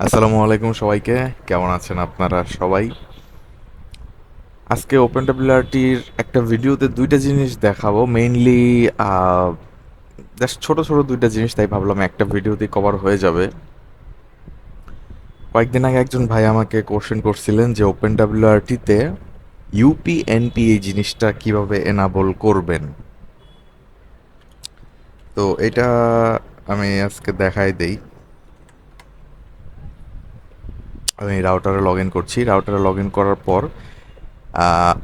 আসসালামু আলাইকুম সবাইকে। কেমন আছেন আপনারা সবাই? আজকে ওপেন টেবিলারিটির একটা ভিডিওতে দুইটা জিনিস দেখাবো মেইনলি। জাস্ট ছোট ছোট দুইটা জিনিস, তাই ভাবলাম একটা ভিডিওতে কভার হয়ে যাবে। কয়েকদিন আগে একজন ভাই আমাকে কোশ্চেন করছিলেন যে ওপেন টেবিলারিটিতে ইউপিএনপি এই জিনিসটা কিভাবে এনাবল করবেন। তো এটা আমি আজকে দেখাই দেই। আমি রাউটারে লগ ইন করছি। রাউটারে লগ ইন করার পর আহ,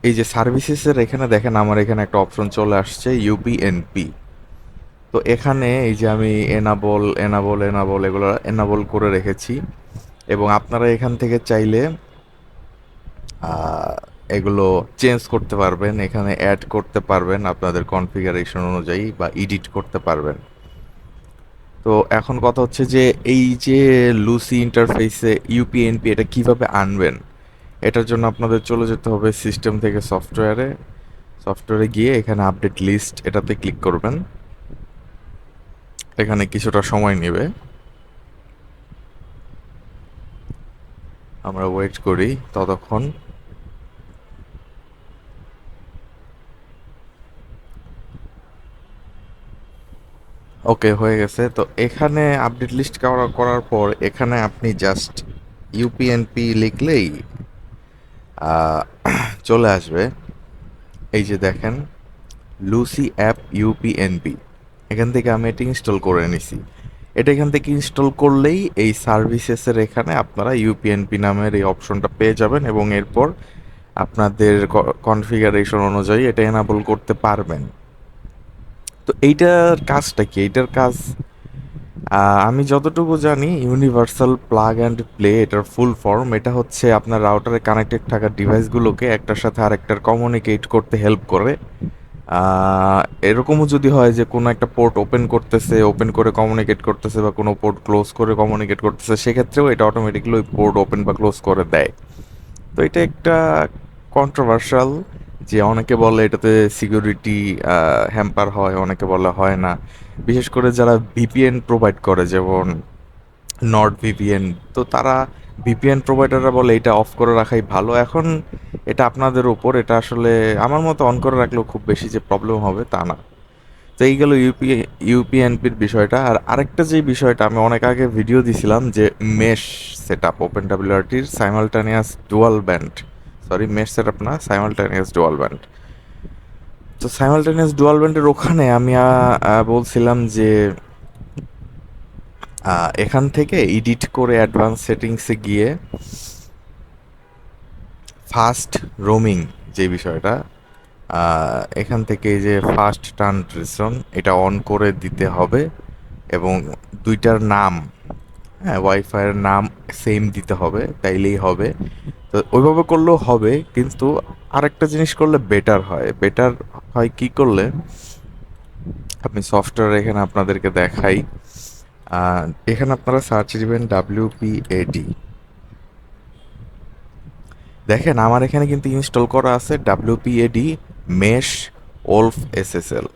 এই যে সার্ভিসেসের এখানে দেখেন আমার এখানে একটা অপশন চলে আসছে ইউপিএনপি। তো এখানে এই যে আমি এনাবল এনাবল এনাবল এগুলো এনাবল করে রেখেছি, এবং আপনারা এখান থেকে চাইলে আহ, এগুলো চেঞ্জ করতে পারবেন, এখানে অ্যাড করতে পারবেন আপনাদের কনফিগারেশন অনুযায়ী, বা এডিট করতে পারবেন। তো এখন কথা হচ্ছে যে এই যে লুসি ইন্টারফেসে ইউপিএনপি এটা কিভাবে আনবেন। এটার জন্য আপনাদের চলে যেতে হবে সিস্টেম থেকে সফটওয়্যারে। সফটওয়্যারে গিয়ে এখানে আপডেট লিস্ট এটাতে ক্লিক করবেন। এখানে কিছুটা সময় নেবে, আমরা ওয়েট করি ততক্ষণ। ওকে, হয়ে গেছে। তো এখানে আপডেট লিস্ট করার পর এখানে আপনি জাস্ট ইউপিএনপি লিখলেই আহ, চলে আসবে। এই যে দেখেন লুসি অ্যাপ ইউপিএনপি, এখান থেকে আমি এটা ইনস্টল করে নিছি। এটা এখান থেকে ইনস্টল করলেই এই সার্ভিসেসের এখানে আপনারা ইউপিএনপি নামের এই অপশনটা পেয়ে যাবেন, এবং এরপর আপনাদের কনফিগারেশন অনুযায়ী এটা এনাবল করতে পারবেন। তো এইটার কাজটা কি? এইটার কাজ আমি যতটুকু জানি ইউনিভার্সাল প্লাগ অ্যান্ড প্লে এটার ফুল ফর্ম। এটা হচ্ছে আপনার রাউটারে কানেক্টেড থাকা ডিভাইসগুলোকে একটার সাথে আরেকটার কমিউনিকেট করতে হেল্প করে। এরকমও যদি হয় যে কোনো একটা পোর্ট ওপেন করতেছে, ওপেন করে কমিউনিকেট করতেছে, বা কোনো পোর্ট ক্লোজ করে কমিউনিকেট করতেছে, সেক্ষেত্রেও এটা অটোমেটিক্যালি ওই পোর্ট ওপেন বা ক্লোজ করে দেয়। তো এটা একটা কন্ট্রোভার্সাল, যে অনেকে বলে এটাতে সিকিউরিটি হ্যাম্পার হয়, অনেকে বলে হয় না। বিশেষ করে যারা ভিপিএন প্রোভাইড করে, যেমন নর্ড ভিপিএন, তো তারা ভিপিএন প্রোভাইডাররা বলে এটা অফ করে রাখাই ভালো। এখন এটা আপনাদের উপর। এটা আসলে আমার মতো অন করে রাখলেও খুব বেশি যে প্রবলেম হবে তা না। তো এই গেল ইউপিএনপির বিষয়টা। আর আরেকটা যে বিষয়টা আমি অনেক আগে ভিডিও দিছিলাম, যে মেশ সেট আপ ওপেন ডাব্লিউআরটির simultaneous dual band, sorry mesh set up না, সাইমালটানিয়াস ডুয়াল ব্যান্ড। তো সাইমালটানিয়াস ডুয়াল ব্যান্ডের ওখানে আমি বলছিলাম যে এখান থেকে এডিট করে অ্যাডভান্স সেটিংসে গিয়ে ফাস্ট রোমিং যে বিষয়টা, এখান থেকে এই যে ফাস্ট ট্রানজিশন এটা অন করে দিতে হবে, এবং দুইটার নাম, হ্যাঁ ওয়াইফাইয়ের নাম সেম দিতে হবে, তাইলেই হবে। তো ওইভাবে করলেও হবে, কিন্তু আরেকটা জিনিস করলে বেটার হয়। বেটার হয় কি করলে, আপনি সফটওয়্যার এখানে আপনাদেরকে দেখাই। এখানে আপনারা সার্চ দিবেন ডাব্লিউপিএডি। দেখেন আমার এখানে কিন্তু ইনস্টল করা আছে WPAD mesh wolf SSL.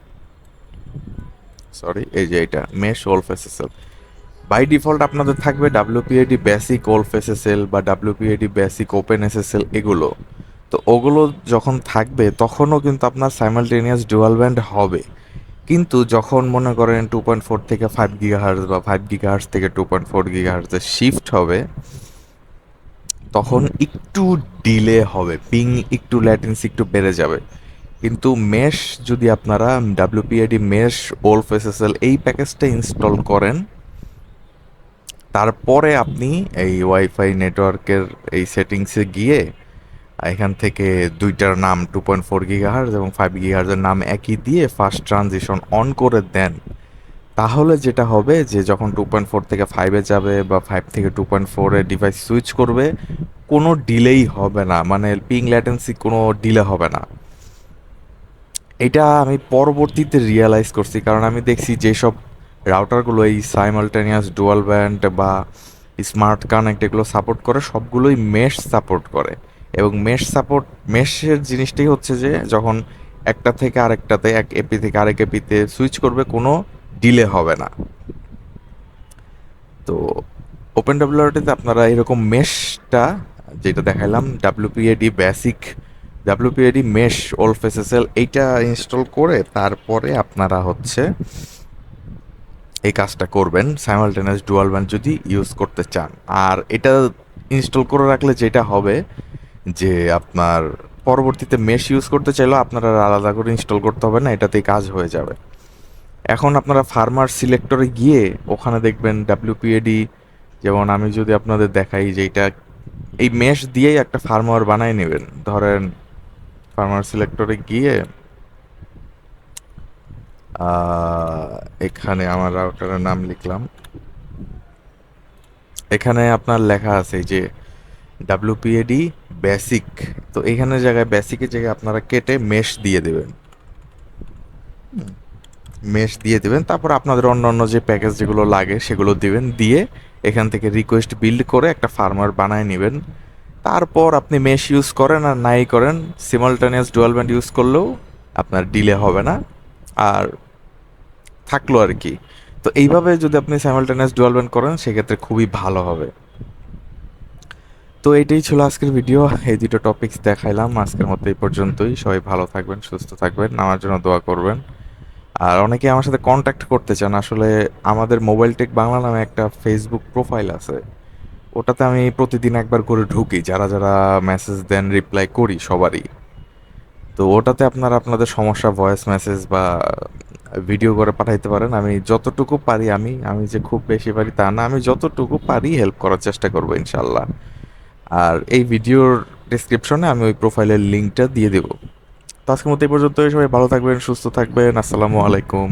Sorry, এই যে এটা mesh wolf SSL. By default আপনাদের থাকবে ডাব্লিউপিএডি বেসিক ওলফ এসএসএল বা ডাব্লিউপিএডি বেসিক ওপেন এসএসএল এগুলো। তো ওগুলো যখন থাকবে তখনও কিন্তু আপনার সাইমালটেনিয়াস ডুয়াল ব্যান্ড হবে। কিন্তু যখন মনে করেন 2.4 থেকে 5 GHz বা 5 GHz থেকে 2.4 GHz শিফট হবে, তখন একটু ডিলে হবে, পিং একটু ল্যাটেন্সি একটু বেড়ে যাবে। কিন্তু মেশ যদি আপনারা ডাব্লিউপিএডি মেশ ওলফ এসএসএল এই প্যাকেজটা ইনস্টল করেন, তারপরে আপনি এই ওয়াইফাই নেটওয়ার্কের এই সেটিংসে গিয়ে এখান থেকে দুইটার নাম 2.4 GHz এবং 5 GHz-এর নাম একই দিয়ে ফার্স্ট ট্রানজিশন অন করে দেন, তাহলে যেটা হবে যে যখন 2.4 থেকে 5-এ যাবে বা 5 থেকে 2.4-এ ডিভাইস সুইচ করবে, কোনো ডিলেই হবে না, মানে পিং ল্যাটেন্সি কোনো ডিলে হবে না। এটা আমি পরবর্তীতে রিয়েলাইজ করছি, কারণ আমি দেখছি যেসব রাউটারগুলো এই সাইমালটেনিয়াস ডুয়াল ব্যান্ড বা স্মার্ট কানেক্ট এগুলো সাপোর্ট করে, সবগুলোই মেশ সাপোর্ট করে। এবং মেশের জিনিসটাই হচ্ছে যে যখন একটা থেকে আরেকটাতে, এক এপি থেকে আরেক এপিতে সুইচ করবে, কোনো ডিলে হবে না। তো ওপেন ডাব্লিউআরটিতে আপনারা এরকম মেশটা যেটা দেখাইলাম ডাব্লিউপিএডি বেসিক, ডাব্লিউপিএডি মেশ ওল্ড এসএসএল এইটা ইনস্টল করে তারপরে আপনারা হচ্ছে এই কাজটা করবেন সাইমালটেনিয়াস ডুয়াল ব্যান্ড যদি ইউজ করতে চান। আর এটা ইনস্টল করে রাখলে যেটা হবে যে আপনার পরবর্তীতে মেশ ইউজ করতে চাইলেও আপনারা আলাদা করে ইনস্টল করতে হবে না, এটাতেই কাজ হয়ে যাবে। এখন আপনারা ফার্মার সিলেক্টরে গিয়ে ওখানে দেখবেন ডাব্লিউপিএডি, যেমন আমি যদি আপনাদের দেখাই যে এটা এই মেশ দিয়েই একটা ফার্মার বানায় নেবেন। ধরেন ফার্মার সিলেক্টরে গিয়ে এখানে আমার রাউটারের নাম লিখলাম, এখানে আপনার লেখা আছে যে ডাব্লিউপিএডি বেসিক। তো এখানে জায়গায় বেসিকের জায়গায় আপনারা কেটে মেশ দিয়ে দেবেন, মেশ দিয়ে দেবেন। তারপর আপনাদের অন্য অন্য যে প্যাকেজ যেগুলো লাগে সেগুলো দিবেন, দিয়ে এখান থেকে রিকোয়েস্ট বিল্ড করে একটা ফার্মার বানায় নেবেন। তারপর আপনি মেশ ইউজ করেন আর নাই করেন, সিমালটেনিয়াস ডুয়াল ব্যান্ড ইউজ করলেও আপনার ডিলে হবে না আর থাকলো আর কি। তো এইভাবে যদি আপনি সাইমালটেনিয়াস ডুয়াল ব্যান্ড করেন সেক্ষেত্রে খুবই ভালো হবে। তো এইটাই ছিল আজকের ভিডিও, এই দুটো টপিকস দেখাইলাম। আজকের মতো এই পর্যন্তই। সবাই ভালো থাকবেন, সুস্থ থাকবেন, আমার জন্য দোয়া করবেন। আর অনেকে আমার সাথে কন্ট্যাক্ট করতে চান, আসলে আমাদের মোবাইল টেক বাংলা নামে একটা ফেসবুক প্রোফাইল আছে, ওটাতে আমি প্রতিদিন একবার করে ঢুকি, যারা যারা মেসেজ দেন রিপ্লাই করি সবারই। তো ওটাতে আপনারা আপনাদের সমস্যা ভয়েস মেসেজ বা ভিডিও করে পাঠাইতে পারেন। আমি যতটুকু পারি, আমি আমি যে খুব বেশি পারি তা না, আমি যতটুকু পারি হেল্প করার চেষ্টা করবো ইনশাল্লাহ। আর এই ভিডিওর ডিসক্রিপশনে আমি ওই প্রোফাইলের লিঙ্কটা দিয়ে দেবো। তো আজকের মতো এই পর্যন্ত। সবাই ভালো থাকবেন, সুস্থ থাকবেন। আসসালামু আলাইকুম।